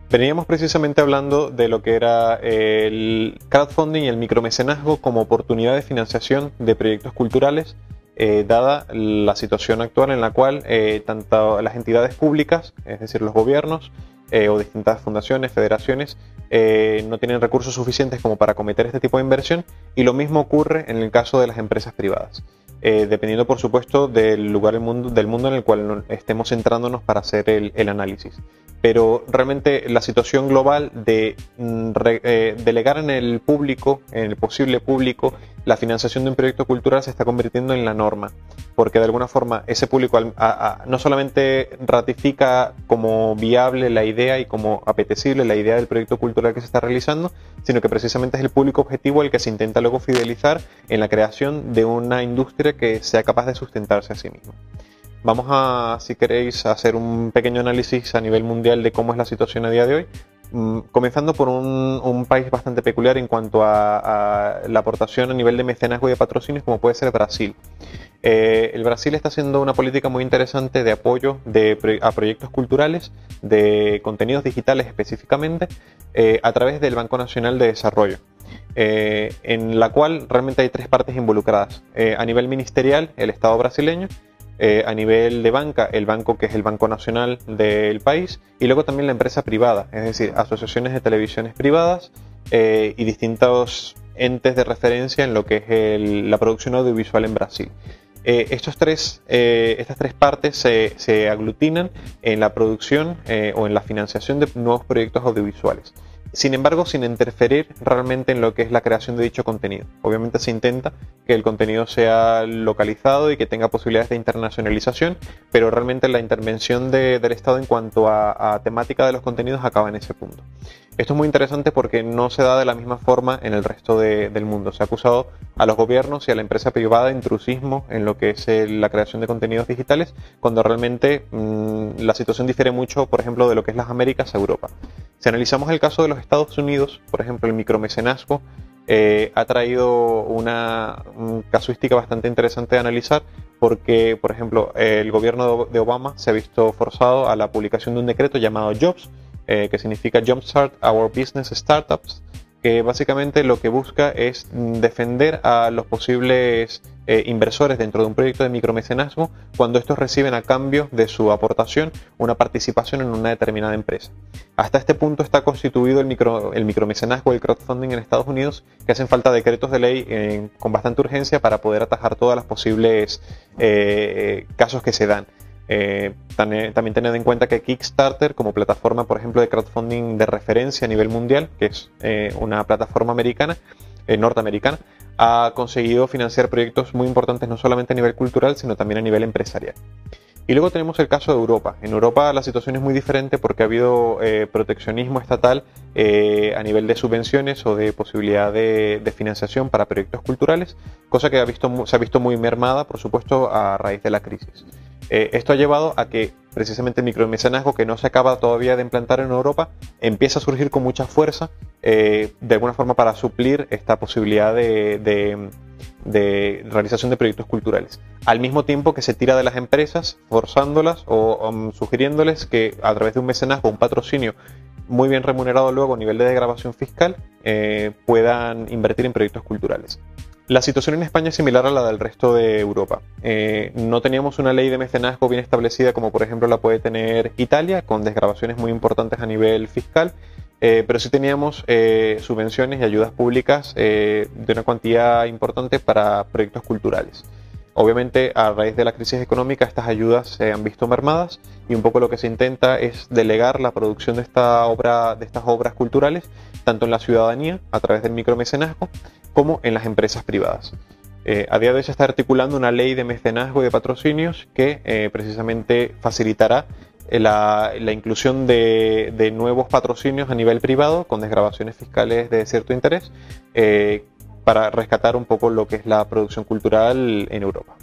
Veníamos precisamente hablando de lo que era el crowdfunding y el micromecenazgo como oportunidad de financiación de proyectos culturales, dada la situación actual en la cual tanto las entidades públicas, es decir, los gobiernos o distintas fundaciones, federaciones, no tienen recursos suficientes como para acometer este tipo de inversión, y lo mismo ocurre en el caso de las empresas privadas. Dependiendo, por supuesto, del lugar del mundo en el cual estemos centrándonos para hacer el análisis. Pero realmente la situación global de delegar en el público, en el posible público, la financiación de un proyecto cultural se está convirtiendo en la norma, porque de alguna forma ese público no solamente ratifica como viable la idea y como apetecible la idea del proyecto cultural que se está realizando, sino que precisamente es el público objetivo el que se intenta luego fidelizar en la creación de una industria que sea capaz de sustentarse a sí misma. Vamos a, si queréis, hacer un pequeño análisis a nivel mundial de cómo es la situación a día de hoy, comenzando por un país bastante peculiar en cuanto a la aportación a nivel de mecenazgo y de patrocinios, como puede ser Brasil. El Brasil está haciendo una política muy interesante de apoyo a proyectos culturales, de contenidos digitales específicamente, a través del Banco Nacional de Desarrollo. En la cual realmente hay tres partes involucradas. A nivel ministerial, el Estado brasileño; a nivel de banca, el banco que es el Banco Nacional del país; y luego también la empresa privada, es decir, asociaciones de televisiones privadas y distintos entes de referencia en lo que es la producción audiovisual en Brasil. Estas tres partes se aglutinan en la producción o en la financiación de nuevos proyectos audiovisuales. Sin embargo, sin interferir realmente en lo que es la creación de dicho contenido. Obviamente se intenta que el contenido sea localizado y que tenga posibilidades de internacionalización, pero realmente la intervención del Estado en cuanto a temática de los contenidos acaba en ese punto. Esto es muy interesante porque no se da de la misma forma en el resto del mundo. Se ha acusado a los gobiernos y a la empresa privada de intrusismo en lo que es la creación de contenidos digitales, cuando realmente la situación difiere mucho, por ejemplo, de lo que es las Américas a Europa. Si analizamos el caso de los Estados Unidos, por ejemplo, el micromecenazgo ha traído una casuística bastante interesante de analizar, porque, por ejemplo, el gobierno de Obama se ha visto forzado a la publicación de un decreto llamado Jobs, que significa Jumpstart Our Business Startups, que básicamente lo que busca es defender a los posibles inversores dentro de un proyecto de micromecenazgo cuando estos reciben a cambio de su aportación una participación en una determinada empresa. Hasta este punto está constituido el micromecenazgo, el crowdfunding en Estados Unidos, que hacen falta decretos de ley con bastante urgencia para poder atajar todas las posibles casos que se dan. También tened en cuenta que Kickstarter, como plataforma, por ejemplo, de crowdfunding de referencia a nivel mundial, que es una plataforma norteamericana, ha conseguido financiar proyectos muy importantes no solamente a nivel cultural, sino también a nivel empresarial. Y luego tenemos el caso de Europa. En Europa la situación es muy diferente porque ha habido proteccionismo estatal a nivel de subvenciones o de posibilidad de financiación para proyectos culturales, cosa que se ha visto muy mermada, por supuesto, a raíz de la crisis. Esto ha llevado a que precisamente el micromecenazgo, que no se acaba todavía de implantar en Europa, empieza a surgir con mucha fuerza, de alguna forma para suplir esta posibilidad de realización de proyectos culturales. Al mismo tiempo que se tira de las empresas, forzándolas o sugiriéndoles que a través de un mecenazgo, un patrocinio muy bien remunerado luego a nivel de desgravación fiscal, puedan invertir en proyectos culturales. La situación en España es similar a la del resto de Europa. No teníamos una ley de mecenazgo bien establecida como por ejemplo la puede tener Italia, con desgravaciones muy importantes a nivel fiscal, pero sí teníamos subvenciones y ayudas públicas de una cuantía importante para proyectos culturales. Obviamente, a raíz de la crisis económica, estas ayudas se han visto mermadas y un poco lo que se intenta es delegar la producción de estas obras culturales tanto en la ciudadanía, a través del micromecenazgo, como en las empresas privadas. A día de hoy se está articulando una ley de mecenazgo y de patrocinios que precisamente facilitará la inclusión de nuevos patrocinios a nivel privado con desgravaciones fiscales de cierto interés, para rescatar un poco lo que es la producción cultural en Europa.